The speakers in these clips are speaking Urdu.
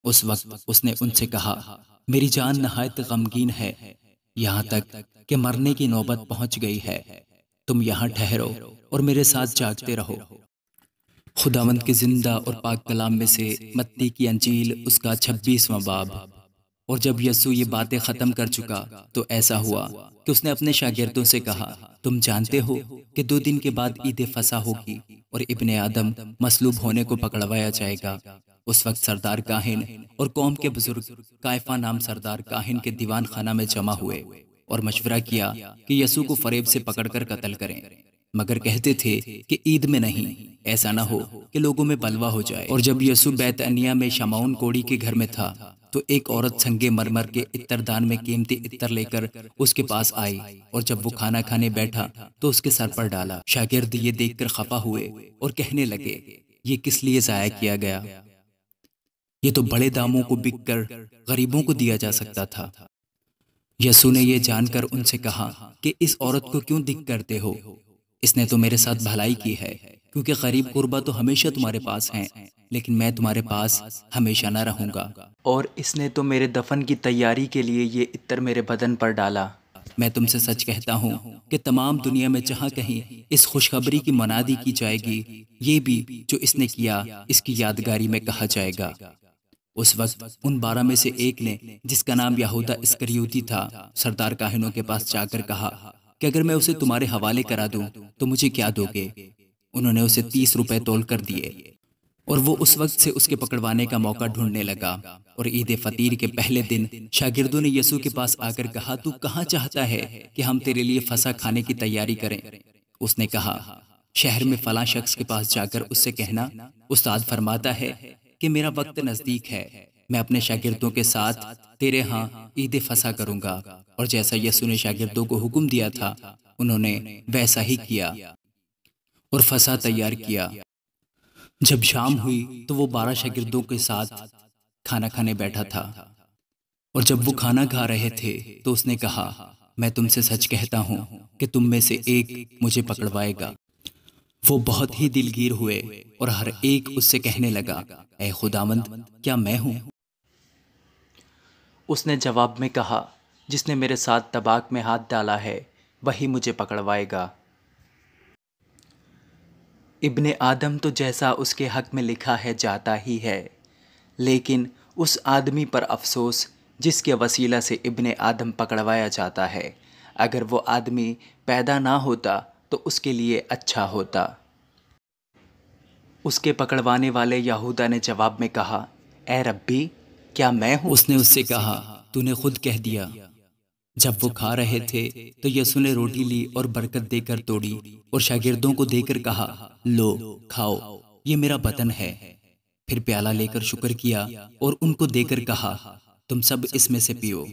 اس وقت اس نے ان سے کہا، میری جان نہایت غمگین ہے، یہاں تک کہ مرنے کی نوبت پہنچ گئی ہے۔ تم یہاں ٹھہرو اور میرے ساتھ جاگتے رہو۔ خداوند کے زندہ اور پاک کلام میں سے متی کی انجیل اس کا 26واں باب۔ اور جب یسوع یہ باتیں ختم کر چکا تو ایسا ہوا کہ اس نے اپنے شاگردوں سے کہا، تم جانتے ہو کہ 2 دن کے بعد عید فصح ہوگی اور ابن آدم مصلوب ہونے کو پکڑوایا جائے گا۔ اس وقت سردار کاہن اور قوم کے بزرگ قیافہ نام سردار کاہن کے دیوان خانہ میں جمع ہوئے اور مشورہ کیا کہ یسوع کو فریب سے پکڑ کر قتل کریں، مگر کہتے تھے کہ عید میں نہیں، ایسا نہ ہو کہ لوگوں میں بلوا ہو جائے۔ اور جب یسوع بیت عنیہ میں شمعون کوڑی کے گھر میں تھا تو ایک عورت سنگے مرمر کے عطردان میں قیمتی عطر لے کر اس کے پاس آئی، اور جب وہ کھانا کھانے بیٹھا تو اس کے سر پر ڈالا۔ شاگرد یہ دیکھ کر خفا ہوئے اور کہنے لگے، یہ کس لیے ضائع کیا گیا؟ یہ تو بڑے داموں کو بک کر غریبوں کو دیا جا سکتا تھا۔ یسوع نے یہ جان کر ان سے کہا کہ اس عورت کو کیوں دکھ کرتے ہو؟ اس نے تو میرے ساتھ بھلائی کی ہے، کیونکہ غریب غربا تو ہمیشہ تمہارے پاس ہیں، لیکن میں تمہارے پاس ہمیشہ نہ رہوں گا۔ اور اس نے تو میرے دفن کی تیاری کے لیے یہ عطر میرے بدن پر ڈالا۔ میں تم سے سچ کہتا ہوں کہ تمام دنیا میں جہاں کہیں اس خوشخبری کی منادی کی جائے گی، یہ بھی جو اس نے کیا اس کی یادگاری میں کہا جائے گا۔ اس وقت ان 12 میں سے ایک نے، جس کا نام یہودا اسکریوتی تھا، سردار کاہنوں کے پاس جا کر کہا کہ اگر میں اسے تمہارے حوالے کرا دوں تو مجھے کیا دو گے؟ انہوں نے اسے 30 روپے تول کر دیے، اور وہ اس وقت سے اس کے پکڑوانے کا موقع ڈھونڈنے لگا۔ اور عید فطیر کے پہلے دن شاگردوں نے یسوع کے پاس آ کر کہا، تو کہاں چاہتا ہے کہ ہم تیرے لیے فصح کھانے کی تیاری کریں؟ اس نے کہا، شہر میں فلاں شخص کے پاس جا کر اس سے کہنا، استاد فرماتا ہے کہ میرا وقت نزدیک ہے، میں اپنے شاگردوں کے ساتھ تیرے ہاں عید فصح کروں گا۔ اور جیسا یسوع نے شاگردوں کو حکم دیا تھا، انہوں نے ویسا ہی کیا اور فصح تیار کیا۔ جب شام ہوئی تو وہ 12 شاگردوں کے ساتھ کھانا کھانے بیٹھا تھا، اور جب وہ کھانا کھا رہے تھے تو اس نے کہا، میں تم سے سچ کہتا ہوں کہ تم میں سے ایک مجھے پکڑوائے گا۔ وہ بہت ہی دلگیر ہوئے اور ہر ایک اس سے کہنے لگا، اے خداوند، کیا میں ہوں؟ اس نے جواب میں کہا، جس نے میرے ساتھ طباق میں ہاتھ ڈالا ہے وہی مجھے پکڑوائے گا۔ ابن آدم تو جیسا اس کے حق میں لکھا ہے جاتا ہی ہے، لیکن اس آدمی پر افسوس جس کے وسیلہ سے ابن آدم پکڑوایا جاتا ہے۔ اگر وہ آدمی پیدا نہ ہوتا تو اس کے لیے اچھا ہوتا۔ اس کے پکڑوانے والے یہودا نے جواب میں کہا، اے ربی، کیا میں ہوں؟ اس نے اس سے کہا، تو نے خود کہہ دیا۔ جب وہ کھا رہے تھے تو یسوع نے روٹی لی اور برکت دے کر توڑی اور شاگردوں کو دے کر کہا، لو کھاؤ، یہ میرا بدن ہے۔ پھر پیالہ لے کر شکر کیا اور ان کو دے کر کہا، تم سب اس میں سے پیو،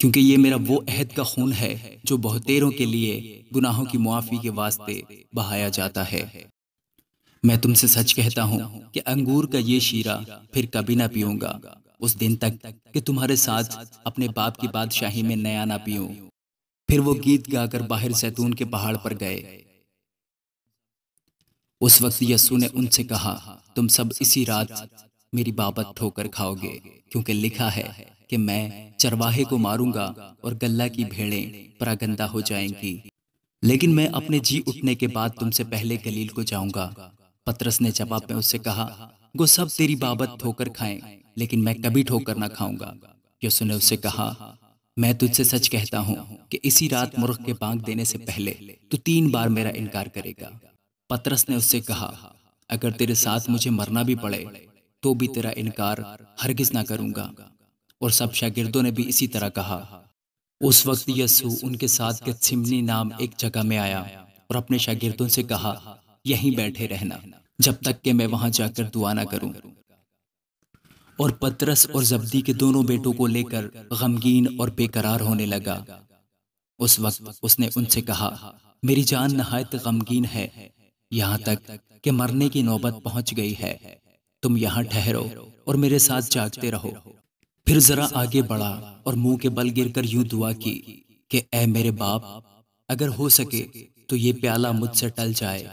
کیونکہ یہ میرا وہ عہد کا خون ہے جو بہتیروں کے لیے گناہوں کی معافی کے واسطے بہایا جاتا ہے۔ میں تم سے سچ کہتا ہوں کہ انگور کا یہ شیرہ پھر کبھی نہ پیوں گا، اس دن تک کہ تمہارے ساتھ اپنے باپ کی بادشاہی میں نیا نہ پیوں۔ پھر وہ گیت گا کر باہر زیتون کے پہاڑ پر گئے۔ اس وقت یسوع نے ان سے کہا، تم سب اسی رات میری بابت ٹھوکر کھاؤ گے، کیونکہ لکھا ہے کہ میں چرواہے کو ماروں گا اور گلہ کی بھیڑیں پراگندہ ہو جائیں گی، لیکن میں اپنے جی اٹھنے کے بعد تم سے پہلے گلیل کو جاؤں گا۔ پترس نے جواب میں اس سے کہا، گو سب تیری بابت ٹھوکر کھائیں، لیکن میں کبھی ٹھوکر نہ کھاؤں گا۔ یسوع نے اس سے کہا، میں تجھ سے سچ کہتا ہوں کہ اسی رات مرغ کے بانگ دینے سے پہلے تو 3 بار میرا انکار کرے گا۔ پترس نے اس سے کہا، اگر تیرے ساتھ مجھے مرنا بھی پڑے تو بھی تیرا انکار ہرگز نہ کروں گا۔ اور سب شاگردوں نے بھی اسی طرح کہا۔ اس وقت یسوع ان کے ساتھ گتسمنی نام ایک جگہ میں آیا اور اپنے شاگردوں سے کہا، یہیں بیٹھے رہنا جب تک کہ میں وہاں جا کر دعا نہ کروں۔ اور پترس اور زبدی کے دونوں بیٹوں کو لے کر غمگین اور بے قرار ہونے لگا۔ اس وقت اس نے ان سے کہا، میری جان نہایت غمگین ہے، یہاں تک کہ مرنے کی نوبت پہنچ گئی ہے۔ تم یہاں ٹھہرو اور میرے ساتھ جاگتے رہو۔ پھر ذرا آگے بڑھا اور منہ کے بل گر کر یوں دعا کی کہ اے میرے باپ، اگر ہو سکے تو یہ پیالہ مجھ سے ٹل جائے،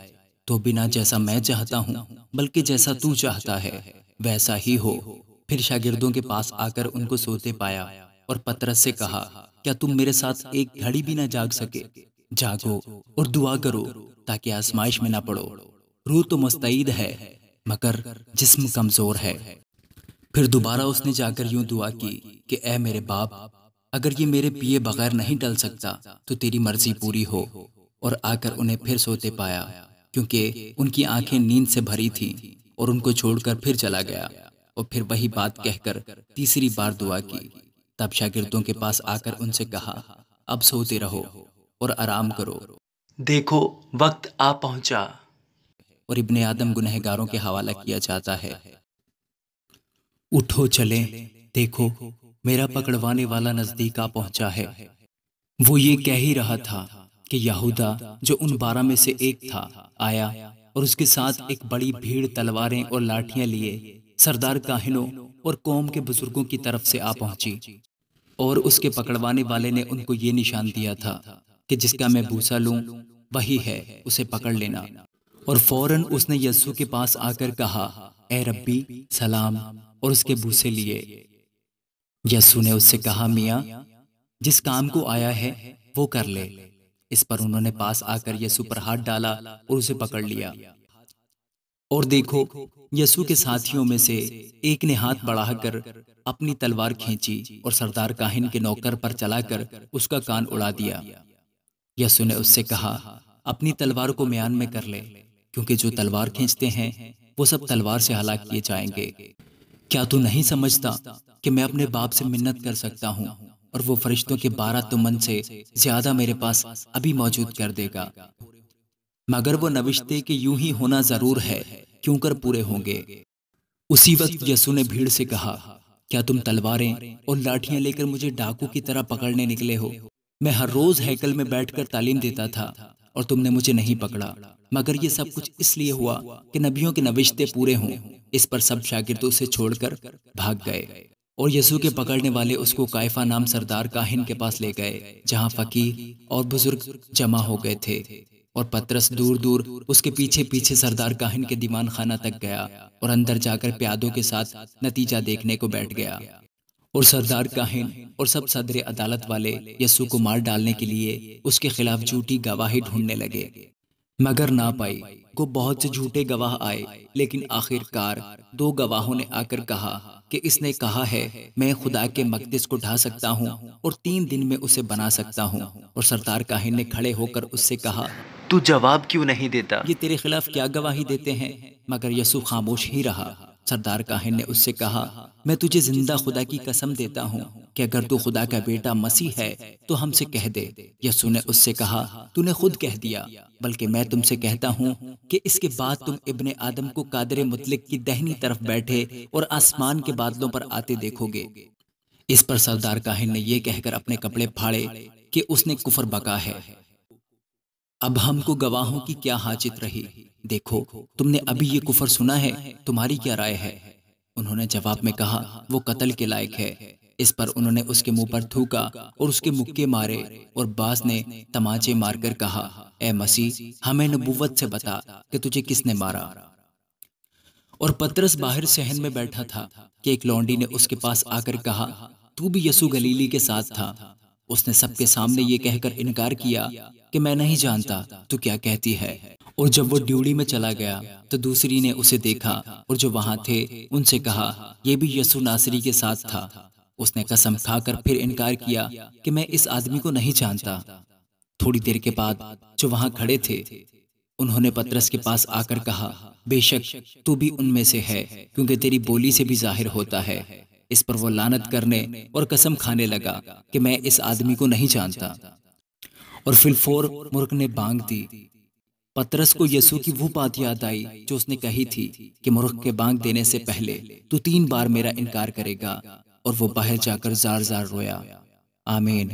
تو بنا جیسا میں چاہتا ہوں بلکہ جیسا تو چاہتا ہے ویسا ہی ہو۔ پھر شاگردوں کے پاس آ کر ان کو سوتے پایا اور پطرس سے کہا، کیا تم میرے ساتھ ایک گھڑی بھی نہ جاگ سکے؟ جاگو اور دعا کرو تاکہ آزمائش میں نہ پڑو۔ روح تو مستعد ہے مگر جسم کمزور ہے۔ پھر دوبارہ اس نے جا کر یوں دعا کی کہ اے میرے باپ، اگر یہ میرے پیے بغیر نہیں ٹل سکتا تو تیری مرضی پوری ہو۔ اور آ کر انہیں پھر سوتے پایا، کیونکہ ان کی آنکھیں نیند سے بھری تھیں، اور ان کو چھوڑ کر پھر چلا گیا اور پھر وہی بات کہہ کر تیسری بار دعا کی۔ تب شاگردوں کے پاس آ کر ان سے کہا، اب سوتے رہو اور آرام کرو، دیکھو وقت آ پہنچا اور ابن آدم گنہگاروں کے حوالہ کیا جاتا ہے۔ اٹھو چلیں، دیکھو میرا پکڑوانے والا نزدیک آ پہنچا ہے۔ وہ یہ کہہ ہی رہا تھا کہ یہودا جو ان 12 میں سے ایک تھا آیا، اور اس کے ساتھ ایک بڑی بھیڑ تلواریں اور لاٹھیاں لیے سردار کاہنوں اور قوم کے بزرگوں کی طرف سے آ پہنچی، اور اس کے پکڑوانے والے نے ان کو یہ نشان دیا تھا کہ جس کا میں بوسہ لوں وہی ہے، اسے پکڑ لینا۔ اور فوراً اس نے یسوع کے پاس آ کر کہا، اے ربی سلام، اور اس کے بوسے لیے۔ یسوع نے اس سے کہا، میاں جس کام کو آیا ہے وہ کر لے۔ اس پر انہوں نے پاس آ کر یسوع پر ہاتھ ڈالا اور اسے پکڑ لیا۔ اور دیکھو یسوع کے ساتھیوں میں سے ایک نے ہاتھ بڑھا کر اپنی تلوار کھینچی اور سردار کاہن کے نوکر پر چلا کر اس کا کان اڑا دیا۔ یسوع نے اس سے کہا، اپنی تلوار کو میان میں کر لے، کیونکہ جو تلوار کھینچتے ہیں وہ سب تلوار سے ہلاک کیے جائیں گے۔ کیا تو نہیں سمجھتا کہ میں اپنے باپ سے منت کر سکتا ہوں، اور وہ فرشتوں کے 12 تمن سے زیادہ میرے پاس ابھی موجود کر دے گا؟ مگر وہ نوشتے کہ یوں ہی ہونا ضرور ہے، کیوں کر پورے ہوں گے۔ اسی وقت یسوع نے بھیڑ سے کہا، کیا تم تلواریں اور لاٹھیاں لے کر مجھے ڈاکو کی طرح پکڑنے نکلے ہو؟ میں ہر روز ہیکل میں بیٹھ کر تعلیم دیتا تھا اور تم نے مجھے نہیں پکڑا، مگر یہ سب کچھ اس لیے ہوا کہ نبیوں کے نوشتے پورے ہوں۔ اس پر سب شاگرد اسے چھوڑ کر بھاگ گئے، اور یسوع کے پکڑنے والے اس کو قیافہ نام سردار کاہن کے پاس لے گئے، جہاں فقیہ اور بزرگ جمع ہو گئے تھے۔ اور پطرس دور دور اس کے پیچھے پیچھے سردار کاہن کے دیوان خانہ تک گیا، اور اندر جا کر پیادوں کے ساتھ نتیجہ دیکھنے کو بیٹھ گیا۔ اور سردار کاہن اور سب صدر عدالت والے یسوع کو مار ڈالنے کے لیے اس کے خلاف جھوٹی گواہی ڈھونڈنے لگے، مگر نہ پائی۔ کو بہت سے جھوٹے گواہ آئے، لیکن آخر کار 2 گواہوں نے آ کر کہا کہ اس نے کہا ہے، میں خدا کے مقدس کو ڈھا سکتا ہوں اور 3 دن میں اسے بنا سکتا ہوں۔ اور سردار کاہن نے کھڑے ہو کر اس سے کہا، تو جواب کیوں نہیں دیتا؟ یہ تیرے خلاف کیا گواہی دیتے ہیں؟ مگر یسوع خاموش ہی رہا۔ سردار کاہن نے اس سے کہا، میں تجھے زندہ خدا کی قسم دیتا ہوں کہ اگر تو خدا کا بیٹا مسیح ہے تو ہم سے کہہ دے۔ یسوع نے اس سے کہا، تو نے خود کہہ دیا، بلکہ میں تم سے کہتا ہوں کہ اس کے بعد تم ابن آدم کو قادر مطلق کی دہنی طرف بیٹھے اور آسمان کے بادلوں پر آتے دیکھو گے۔ اس پر سردار کاہن نے یہ کہہ کر اپنے کپڑے پھاڑے کہ اس نے کفر بکا ہے۔ اب ہم کو گواہوں کی کیا حاجت رہی؟ دیکھو تم نے ابھی یہ کفر سنا ہے، تمہاری کیا رائے ہے؟ انہوں نے جواب میں کہا، وہ قتل کے لائق ہے۔ اس پر انہوں نے اس کے منہ پر تھوکا اور اس کے مکے مارے، اور بعض نے تماچے مار کر کہا، اے مسیح ہمیں نبوت سے بتا کہ تجھے کس نے مارا۔ اور پطرس باہر صحن میں بیٹھا تھا کہ ایک لونڈی نے اس کے پاس آ کر کہا، تو بھی یسوع گلیلی کے ساتھ تھا۔ اس نے سب کے سامنے یہ کہہ کر انکار کیا کہ میں نہیں جانتا، تو کیا کہتی ہے؟ اور جب وہ ڈیوڑی میں چلا گیا تو دوسری نے اسے دیکھا، اور جو وہاں تھے ان سے کہا، یہ بھی یسوع ناصری کے ساتھ تھا۔ اس نے قسم کھا کر پھر انکار کیا کہ میں اس آدمی کو نہیں جانتا۔ تھوڑی دیر کے بعد جو وہاں کھڑے تھے انہوں نے پطرس کے پاس آ کر کہا، بے شک تو بھی ان میں سے ہے، کیونکہ تیری بولی سے بھی ظاہر ہوتا ہے۔ اس پر وہ لعنت کرنے اور قسم کھانے لگا کہ میں اس آدمی کو نہیں جانتا۔ اور فی الفور مرغ نے بانگ دی۔ پطرس کو یسوع کی وہ بات یاد آئی جو اس نے کہی تھی کہ مرغ کے بانگ دینے سے پہلے تو 3 بار میرا انکار کرے گا، اور وہ باہر جا کر زار زار رویا۔ آمین۔